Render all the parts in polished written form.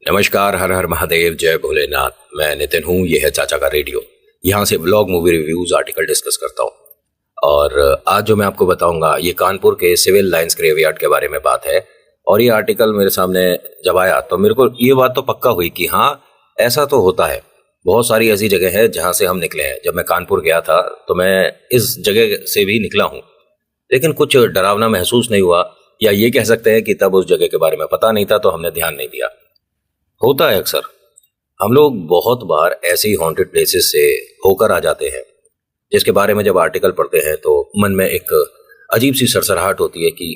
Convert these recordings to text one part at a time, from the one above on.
नमस्कार, हर हर महादेव, जय भोलेनाथ। मैं नितिन हूँ, ये है चाचा का रेडियो। यहाँ से vlog, movie reviews, article discuss करता हूँ। और आज जो मैं आपको बताऊंगा ये कानपुर के सिविल लाइंस ग्रेवयार्ड के बारे में बात है। और ये आर्टिकल मेरे सामने जब आया तो मेरे को ये बात तो पक्का हुई कि हाँ, ऐसा तो होता है। बहुत सारी ऐसी जगह है जहाँ से हम निकले हैं। जब मैं कानपुर गया था तो मैं इस जगह से भी निकला हूँ, लेकिन कुछ डरावना महसूस नहीं हुआ, या ये कह सकते हैं कि तब उस जगह के बारे में पता नहीं था तो हमने ध्यान नहीं दिया। होता है अक्सर, हम लोग बहुत बार ऐसी हॉन्टेड प्लेसेस से होकर आ जाते हैं जिसके बारे में जब आर्टिकल पढ़ते हैं तो मन में एक अजीब सी सरसराहट होती है कि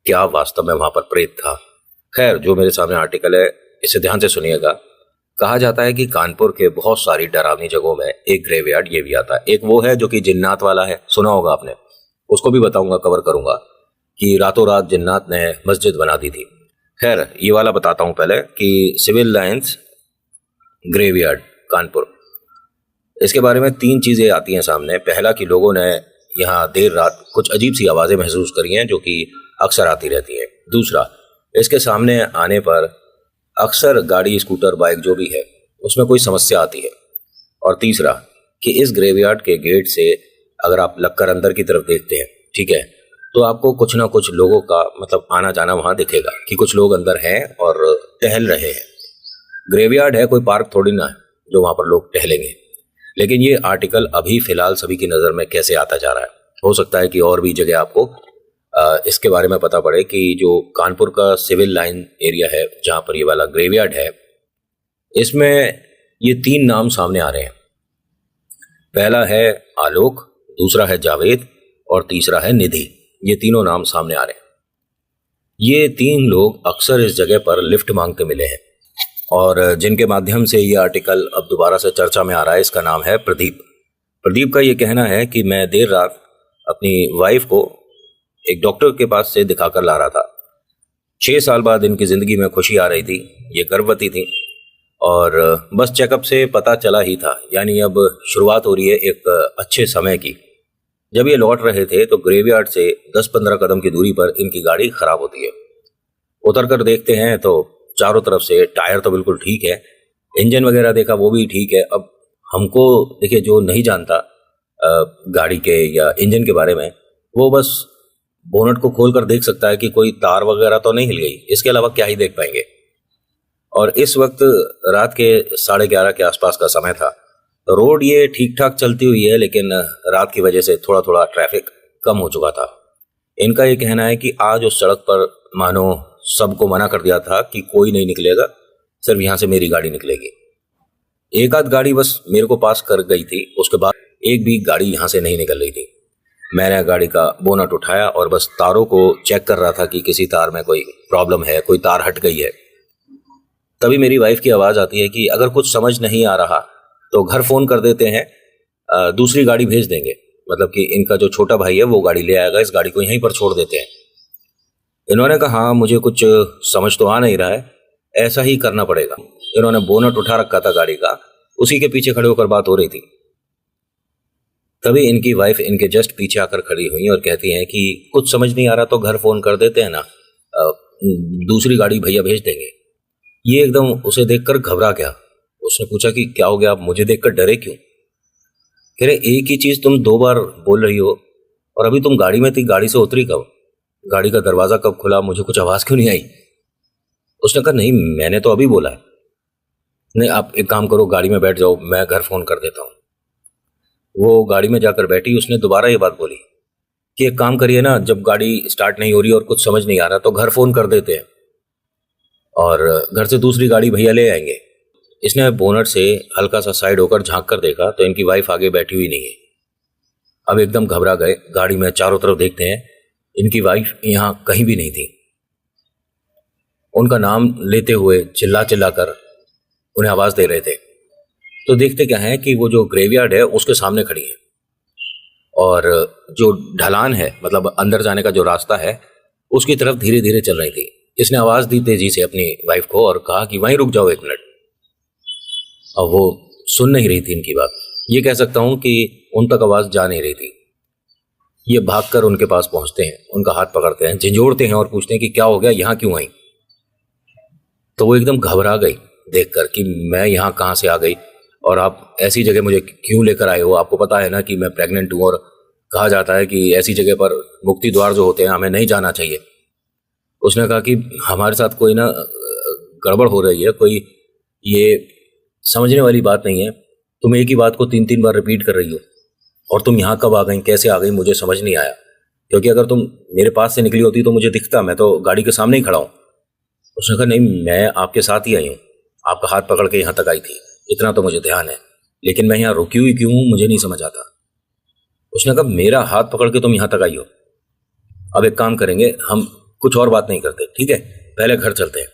क्या वास्तव में वहां पर प्रेत था। खैर, जो मेरे सामने आर्टिकल है इसे ध्यान से सुनिएगा। कहा जाता है कि कानपुर के बहुत सारी डरावनी जगहों में एक ग्रेवयार्ड ये भी आता है। एक वो है जो कि जिन्नात वाला है, सुना होगा आपने, उसको भी बताऊंगा, कवर करूंगा कि रातों रात जिन्नात ने मस्जिद बना दी थी। खैर, ये वाला बताता हूं पहले कि सिविल लाइंस ग्रेवयार्ड कानपुर, इसके बारे में तीन चीजें आती हैं सामने। पहला कि लोगों ने यहाँ देर रात कुछ अजीब सी आवाजें महसूस करी हैं जो कि अक्सर आती रहती हैं। दूसरा, इसके सामने आने पर अक्सर गाड़ी, स्कूटर, बाइक जो भी है उसमें कोई समस्या आती है। और तीसरा कि इस ग्रेवयार्ड के गेट से अगर आप लगकर अंदर की तरफ देखते हैं, ठीक है, तो आपको कुछ ना कुछ लोगों का मतलब आना जाना वहां दिखेगा कि कुछ लोग अंदर हैं और टहल रहे हैं। ग्रेवयार्ड है, कोई पार्क थोड़ी ना है जो वहां पर लोग टहलेंगे। लेकिन ये आर्टिकल अभी फिलहाल सभी की नज़र में कैसे आता जा रहा है, हो सकता है कि और भी जगह आपको इसके बारे में पता पड़े कि जो कानपुर का सिविल लाइन एरिया है जहाँ पर ये वाला ग्रेवयार्ड है, इसमें ये तीन नाम सामने आ रहे हैं। पहला है आलोक, दूसरा है जावेद और तीसरा है निधि। ये तीनों नाम सामने आ रहे हैं। ये तीन लोग अक्सर इस जगह पर लिफ्ट मांगते मिले हैं और जिनके माध्यम से ये आर्टिकल अब दोबारा से चर्चा में आ रहा है, इसका नाम है प्रदीप। प्रदीप का ये कहना है कि मैं देर रात अपनी वाइफ को एक डॉक्टर के पास से दिखाकर ला रहा था। 6 साल बाद इनकी ज़िंदगी में खुशी आ रही थी। ये गर्भवती थी और बस चेकअप से पता चला ही था, यानी अब शुरुआत हो रही है एक अच्छे समय की। जब ये लौट रहे थे तो ग्रेवयार्ड से 10-15 कदम की दूरी पर इनकी गाड़ी खराब होती है। उतर कर देखते हैं तो चारों तरफ से टायर तो बिल्कुल ठीक है, इंजन वगैरह देखा वो भी ठीक है। अब हमको देखिए, जो नहीं जानता गाड़ी के या इंजन के बारे में, वो बस बोनट को खोल कर देख सकता है कि कोई तार वगैरह तो नहीं हिल गई, इसके अलावा क्या ही देख पाएंगे। और इस वक्त रात के 11:30 के आसपास का समय था। रोड ये ठीक ठाक चलती हुई है, लेकिन रात की वजह से थोड़ा थोड़ा ट्रैफिक कम हो चुका था। इनका ये कहना है कि आज उस सड़क पर मानो सबको मना कर दिया था कि कोई नहीं निकलेगा, सिर्फ यहाँ से मेरी गाड़ी निकलेगी। एक आध गाड़ी बस मेरे को पास कर गई थी, उसके बाद एक भी गाड़ी यहाँ से नहीं निकल रही थी। मैंने गाड़ी का बोनट उठाया और बस तारों को चेक कर रहा था कि किसी तार में कोई प्रॉब्लम है, कोई तार हट गई है। तभी मेरी वाइफ की आवाज़ आती है कि अगर कुछ समझ नहीं आ रहा तो घर फोन कर देते हैं, दूसरी गाड़ी भेज देंगे। मतलब कि इनका जो छोटा भाई है वो गाड़ी ले आएगा, इस गाड़ी को यहीं पर छोड़ देते हैं। इन्होंने कहा हाँ, मुझे कुछ समझ तो आ नहीं रहा है, ऐसा ही करना पड़ेगा। इन्होंने बोनट उठा रखा था गाड़ी का, उसी के पीछे खड़े होकर बात हो रही थी। तभी इनकी वाइफ इनके जस्ट पीछे आकर खड़ी हुई और कहती हैं कि कुछ समझ नहीं आ रहा तो घर फोन कर देते हैं ना, दूसरी गाड़ी भैया भेज देंगे। ये एकदम उसे देखकर घबरा गया। उसने पूछा कि क्या हो गया, आप मुझे देखकर डरे क्यों? कह रहे, एक ही चीज तुम 2 बार बोल रही हो और अभी तुम गाड़ी में थी, गाड़ी से उतरी कब, गाड़ी का दरवाजा कब खुला, मुझे कुछ आवाज क्यों नहीं आई? उसने कहा नहीं, मैंने तो अभी बोला है। नहीं, आप एक काम करो, गाड़ी में बैठ जाओ, मैं घर फोन कर देता हूँ। वो गाड़ी में जाकर बैठी। उसने दोबारा ये बात बोली कि एक काम करिए ना, जब गाड़ी स्टार्ट नहीं हो रही और कुछ समझ नहीं आ रहा तो घर फोन कर देते हैं और घर से दूसरी गाड़ी भैया ले आएंगे। इसने बोनट से हल्का सा साइड होकर झांक कर देखा तो इनकी वाइफ आगे बैठी हुई नहीं है। अब एकदम घबरा गए, गाड़ी में चारों तरफ देखते हैं, इनकी वाइफ यहाँ कहीं भी नहीं थी। उनका नाम लेते हुए चिल्ला चिल्ला कर उन्हें आवाज दे रहे थे। तो देखते क्या है कि वो जो ग्रेवयार्ड है उसके सामने खड़ी है और जो ढलान है, मतलब अंदर जाने का जो रास्ता है, उसकी तरफ धीरे धीरे चल रही थी। इसने आवाज दी तेजी से अपनी वाइफ को और कहा कि वहीं रुक जाओ 1 मिनट। अब वो सुन नहीं रही थी इनकी बात। ये कह सकता हूं कि उन तक आवाज जा नहीं रही थी। ये भागकर उनके पास पहुंचते हैं, उनका हाथ पकड़ते हैं, झिंझोड़ते हैं और पूछते हैं कि क्या हो गया, यहाँ क्यों आई? तो वो एकदम घबरा गई देखकर कि मैं यहाँ कहाँ से आ गई और आप ऐसी जगह मुझे क्यों लेकर आए हो। आपको पता है ना कि मैं प्रेग्नेंट हूँ और कहा जाता है कि ऐसी जगह पर मुक्ति द्वार जो होते हैं हमें नहीं जाना चाहिए। उसने कहा कि हमारे साथ कोई ना गड़बड़ हो रही है, कोई ये समझने वाली बात नहीं है। तुम एक ही बात को 3-3 बार रिपीट कर रही हो और तुम यहाँ कब आ गई, कैसे आ गई, मुझे समझ नहीं आया। क्योंकि अगर तुम मेरे पास से निकली होती तो मुझे दिखता, मैं तो गाड़ी के सामने ही खड़ा हूँ। उसने कहा नहीं, मैं आपके साथ ही आई हूँ, आपका हाथ पकड़ के यहाँ तक आई थी, इतना तो मुझे ध्यान है, लेकिन मैं यहाँ रुकी हुई क्यों हूँ मुझे नहीं समझ आता। उसने कहा मेरा हाथ पकड़ के तुम यहाँ तक आई हो। अब एक काम करेंगे, हम कुछ और बात नहीं करते, ठीक है, पहले घर चलते हैं।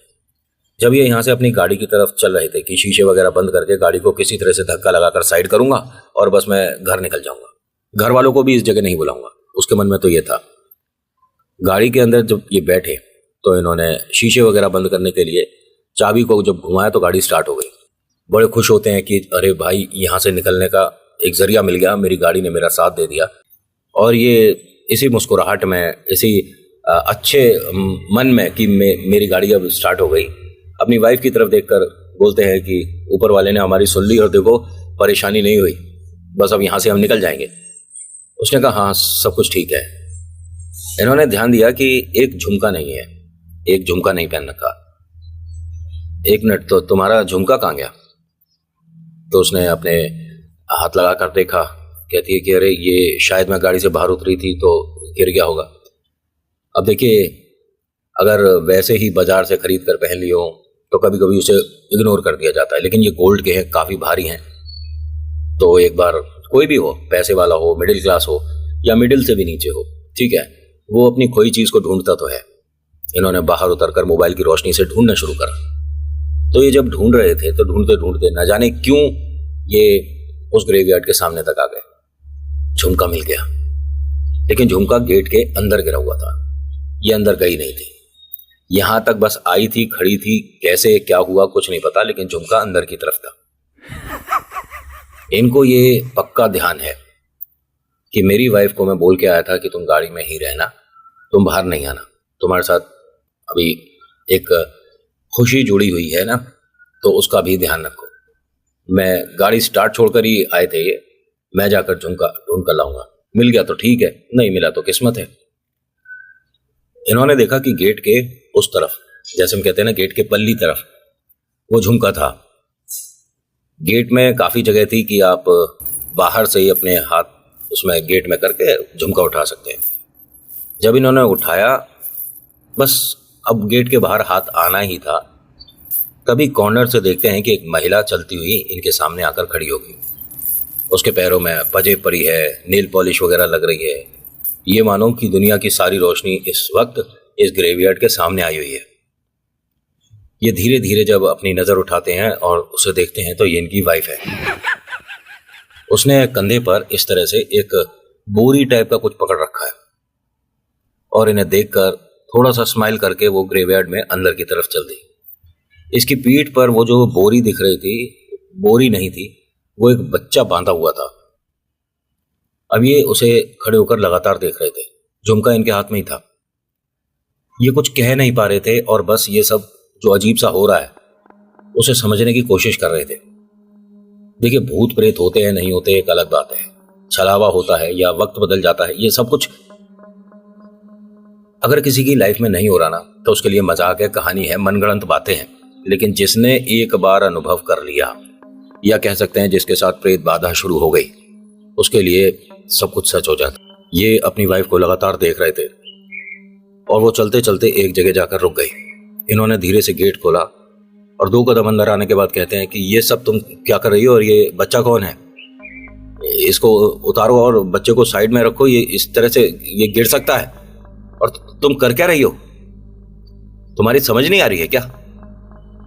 जब ये यहाँ से अपनी गाड़ी की तरफ चल रहे थे कि शीशे वगैरह बंद करके गाड़ी को किसी तरह से धक्का लगाकर साइड करूंगा और बस मैं घर निकल जाऊंगा, घर वालों को भी इस जगह नहीं बुलाऊंगा। उसके मन में तो ये था। गाड़ी के अंदर जब ये बैठे तो इन्होंने शीशे वगैरह बंद करने के लिए चाबी को जब घुमाया तो गाड़ी स्टार्ट हो गई। बड़े खुश होते हैं कि अरे भाई, यहाँ से निकलने का एक जरिया मिल गया, मेरी गाड़ी ने मेरा साथ दे दिया। और ये इसी मुस्कुराहट में, इसी अच्छे मन में कि मेरी गाड़ी अब स्टार्ट हो गई, अपनी वाइफ की तरफ देखकर बोलते हैं कि ऊपर वाले ने हमारी सुन ली और देखो परेशानी नहीं हुई, बस अब यहाँ से हम निकल जाएंगे। उसने कहा हाँ सब कुछ ठीक है। इन्होंने ध्यान दिया कि एक झुमका नहीं है, एक झुमका नहीं पहन रखा। एक मिनट, तो तुम्हारा झुमका कहाँ गया? तो उसने अपने हाथ लगा कर देखा, कहती है कि अरे ये शायद मैं गाड़ी से बाहर उतरी थी तो गिर गया होगा। अब देखिए, अगर वैसे ही बाजार से खरीद कर पहन लिए हो तो कभी कभी उसे इग्नोर कर दिया जाता है, लेकिन ये गोल्ड के हैं, काफ़ी भारी हैं, तो एक बार कोई भी हो, पैसे वाला हो, मिडिल क्लास हो या मिडिल से भी नीचे हो, ठीक है, वो अपनी खोई चीज़ को ढूंढता तो है। इन्होंने बाहर उतरकर मोबाइल की रोशनी से ढूंढना शुरू करा। तो ये जब ढूंढ रहे थे तो ढूंढते ढूंढते न जाने क्यों ये उस ग्रेवयार्ड के सामने तक आ गए। झुमका मिल गया, लेकिन झुमका गेट के अंदर गिरा हुआ था, ये अंदर गई नहीं थी, यहां तक बस आई थी, खड़ी थी, कैसे क्या हुआ कुछ नहीं पता, लेकिन झुमका अंदर की तरफ था। इनको ये पक्का ध्यान है कि मेरी वाइफ को मैं बोल के आया था कि तुम गाड़ी में ही रहना, तुम बाहर नहीं आना, तुम्हारे साथ अभी एक खुशी जुड़ी हुई है ना, तो उसका भी ध्यान रखो। मैं गाड़ी स्टार्ट छोड़कर ही आए थे ये, मैं जाकर झुमका ढूंढ कर लाऊंगा, मिल गया तो ठीक है, नहीं मिला तो किस्मत है। इन्होंने देखा कि गेट के उस तरफ, जैसे हम कहते हैं ना गेट के पल्ली तरफ, वो झुमका था। गेट में काफ़ी जगह थी कि आप बाहर से ही अपने हाथ उसमें गेट में करके झुमका उठा सकते हैं। जब इन्होंने उठाया, बस अब गेट के बाहर हाथ आना ही था, तभी कॉर्नर से देखते हैं कि एक महिला चलती हुई इनके सामने आकर खड़ी हो गई। उसके पैरों में पजेब पड़ी है, नेल पॉलिश वगैरह लग रही है, ये मानो कि दुनिया की सारी रोशनी इस वक्त इस ग्रेवयार्ड के सामने आई हुई है। ये धीरे धीरे जब अपनी नज़र उठाते हैं और उसे देखते हैं तो ये इनकी वाइफ है। उसने कंधे पर इस तरह से एक बोरी टाइप का कुछ पकड़ रखा है और इन्हें देखकर थोड़ा सा स्माइल करके वो ग्रेवयार्ड में अंदर की तरफ चल दी। इसकी पीठ पर वो जो बोरी दिख रही थी, बोरी नहीं थी, वो एक बच्चा बांधा हुआ था। अब ये उसे खड़े होकर लगातार देख रहे थे, झुमका इनके हाथ में ही था। ये कुछ कह नहीं पा रहे थे और बस ये सब जो अजीब सा हो रहा है उसे समझने की कोशिश कर रहे थे। देखिए, भूत प्रेत होते हैं नहीं होते एक अलग बात है, छलावा होता है या वक्त बदल जाता है, ये सब कुछ अगर किसी की लाइफ में नहीं हो रहा ना तो उसके लिए मजाक है, कहानी है, मनगढ़ंत बातें हैं। लेकिन जिसने एक बार अनुभव कर लिया, या कह सकते हैं जिसके साथ प्रेत बाधा शुरू हो गई, उसके लिए सब कुछ सच हो जाता। ये अपनी वाइफ को लगातार देख रहे थे और वो चलते चलते एक जगह जाकर रुक गई। इन्होंने धीरे से गेट खोला और 2 कदम अंदर आने के बाद कहते हैं कि ये सब तुम क्या कर रही हो और ये बच्चा कौन है? इसको उतारो और बच्चे को साइड में रखो, ये इस तरह से ये गिर सकता है। और तुम कर क्या रही हो? तुम्हारी समझ नहीं आ रही है क्या?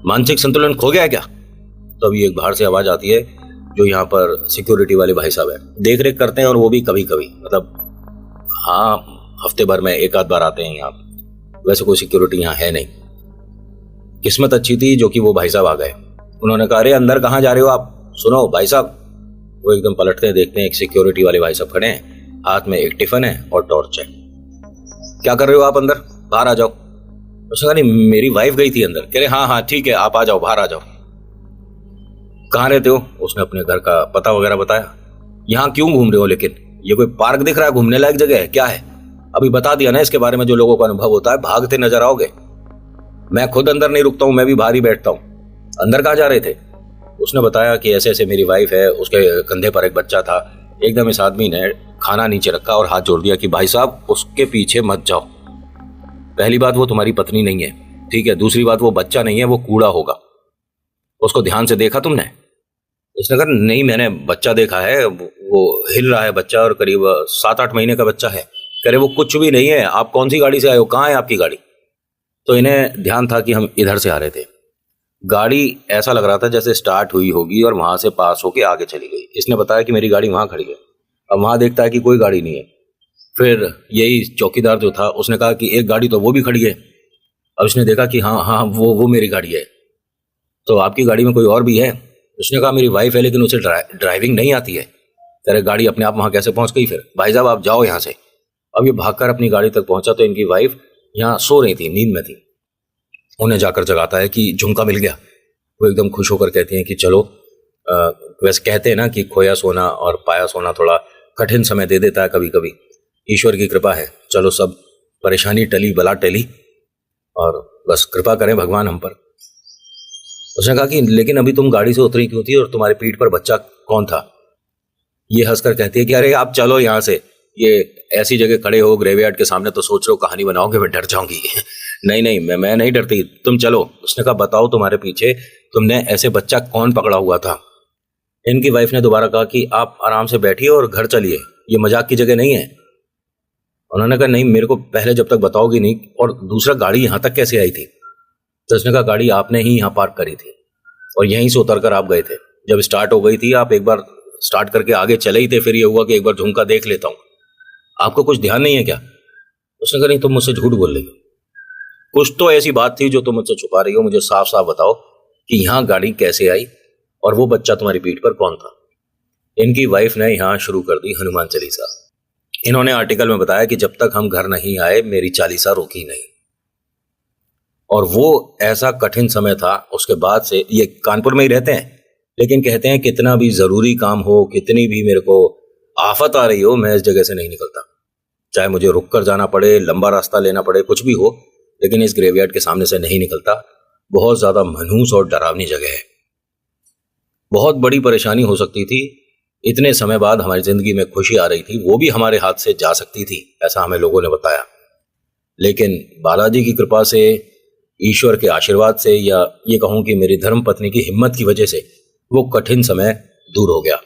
मानसिक संतुलन खो गया है क्या? तो अभी एक बाहर से आवाज आती है, जो यहाँ पर सिक्योरिटी वाले भाई साहब है, देख रेख करते हैं और वो भी कभी कभी, मतलब हाँ हफ्ते भर में एक आध बार आते हैं यहाँ, वैसे कोई सिक्योरिटी यहाँ है नहीं। किस्मत अच्छी थी जो कि वो भाई साहब आ गए। उन्होंने कहा अरे अंदर कहाँ जा रहे हो आप? सुनो भाई साहब। वो एकदम पलटते हैं, देखते हैं एक सिक्योरिटी वाले भाई साहब खड़े हैं, हाथ में एक टिफिन है और टॉर्च है। क्या कर रहे हो आप अंदर? बाहर आ जाओ। उसने कहा नहीं मेरी वाइफ गई थी अंदर। कह रहे हाँ हाँ ठीक है आप आ जाओ, बाहर आ जाओ। कहाँ रहते हो? उसने अपने घर का पता वगैरह बताया। यहाँ क्यों घूम रहे हो लेकिन? ये कोई पार्क दिख रहा है, घूमने लायक जगह है क्या है? अभी बता दिया ना इसके बारे में जो लोगों को अनुभव होता है, भागते नजर आओगे। मैं खुद अंदर नहीं रुकता हूं, मैं भी बाहर ही बैठता हूं। अंदर कहाँ जा रहे थे? उसने बताया कि ऐसे ऐसे मेरी वाइफ है, उसके कंधे पर एक बच्चा था। एकदम इस आदमी ने खाना नीचे रखा और हाथ जोड़ दिया कि भाई साहब उसके पीछे मत जाओ। पहली बात वो तुम्हारी पत्नी नहीं है, ठीक है। दूसरी बात वो बच्चा नहीं है, वो कूड़ा होगा। उसको ध्यान से देखा तुमने? उसने कहा नहीं मैंने बच्चा देखा है, वो हिल रहा है बच्चा और करीब 7-8 महीने का बच्चा है। कह रहे वो कुछ भी नहीं है, आप कौन सी गाड़ी से आए हो, कहाँ है आपकी गाड़ी? तो इन्हें ध्यान था कि हम इधर से आ रहे थे। गाड़ी ऐसा लग रहा था जैसे स्टार्ट हुई होगी और वहां से पास होके आगे चली गई। इसने बताया कि मेरी गाड़ी वहां खड़ी है। अब वहां देखता है कि कोई गाड़ी नहीं है। फिर यही चौकीदार जो था उसने कहा कि एक गाड़ी तो वो भी खड़ी है। अब इसने देखा कि हाँ हाँ वो मेरी गाड़ी है। तो आपकी गाड़ी में कोई और भी है? उसने कहा मेरी वाइफ है लेकिन उसे ड्राइविंग नहीं आती है। तेरे गाड़ी अपने आप वहां कैसे पहुंच गई? फिर भाई साहब आप जाओ यहाँ से। अब ये भागकर अपनी गाड़ी तक पहुंचा तो इनकी वाइफ यहाँ सो रही थी, नींद में थी। उन्हें जाकर जगाता है कि झुमका मिल गया। वो एकदम खुश होकर कहती हैं कि चलो वैसे कहते हैं ना कि खोया सोना और पाया सोना थोड़ा कठिन समय दे देता है कभी कभी। ईश्वर की कृपा है, चलो सब परेशानी टली बला टली और बस कृपा करें भगवान हम पर। उसने कहा कि लेकिन अभी तुम गाड़ी से उतरी क्यों थी और तुम्हारे पीठ पर बच्चा कौन था? ये हंसकर कहती है कि अरे आप चलो यहाँ से, ये ऐसी जगह खड़े हो ग्रेवयार्ड के सामने तो सोच रहे हो कहानी बनाओगे, मैं डर जाऊंगी। नहीं नहीं मैं नहीं डरती, तुम चलो। उसने कहा बताओ तुम्हारे पीछे तुमने ऐसे बच्चा कौन पकड़ा हुआ था? इनकी वाइफ ने दोबारा कहा कि आप आराम से बैठिए और घर चलिए, ये मजाक की जगह नहीं है। उन्होंने कहा नहीं मेरे को पहले जब तक बताओगी नहीं, और दूसरा गाड़ी यहाँ तक कैसे आई थी? तो उसने कहा गाड़ी आपने ही यहाँ पार्क करी थी और यहीं से उतर कर आप गए थे। जब स्टार्ट हो गई थी आप एक बार स्टार्ट करके आगे चले ही थे, फिर ये हुआ कि एक बार झुमका देख लेता हूँ। आपको कुछ ध्यान नहीं है क्या? उसने कहा नहीं तुम मुझसे झूठ बोल रही हो, कुछ तो ऐसी बात थी जो तुम मुझसे छुपा रही हो। मुझे साफ साफ बताओ कि यहाँ गाड़ी कैसे आई और वो बच्चा तुम्हारी पीठ पर कौन था? इनकी वाइफ ने यहाँ शुरू कर दी हनुमान चालीसा। इन्होंने आर्टिकल में बताया कि जब तक हम घर नहीं आए मेरी चालीसा रुकी नहीं। और वो ऐसा कठिन समय था, उसके बाद से ये कानपुर में ही रहते हैं, लेकिन कहते हैं कितना भी जरूरी काम हो, कितनी भी मेरे को आफत आ रही हो, मैं इस जगह से नहीं निकलता। चाहे मुझे रुक कर जाना पड़े, लंबा रास्ता लेना पड़े, कुछ भी हो, लेकिन इस ग्रेवयार्ड के सामने से नहीं निकलता। बहुत ज्यादा मनहूस और डरावनी जगह है। बहुत बड़ी परेशानी हो सकती थी, इतने समय बाद हमारी जिंदगी में खुशी आ रही थी, वो भी हमारे हाथ से जा सकती थी, ऐसा हमें लोगों ने बताया। लेकिन बालाजी की कृपा से, ईश्वर के आशीर्वाद से, या ये कहूं कि मेरी धर्म पत्नी की हिम्मत की वजह से वो कठिन समय दूर हो गया।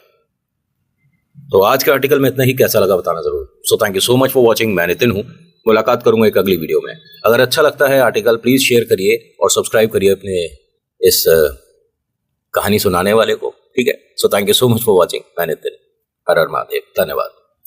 तो आज के आर्टिकल में इतना ही, कैसा लगा बताना जरूर। So thank you so much for watching. मैं नितिन हूं, मुलाकात करूंगा एक अगली वीडियो में। अगर अच्छा लगता है आर्टिकल प्लीज शेयर करिए और सब्सक्राइब करिए अपने इस कहानी सुनाने वाले को, ठीक है। So thank you so much for watching. मैं नितिन, हर हर महादेव, धन्यवाद।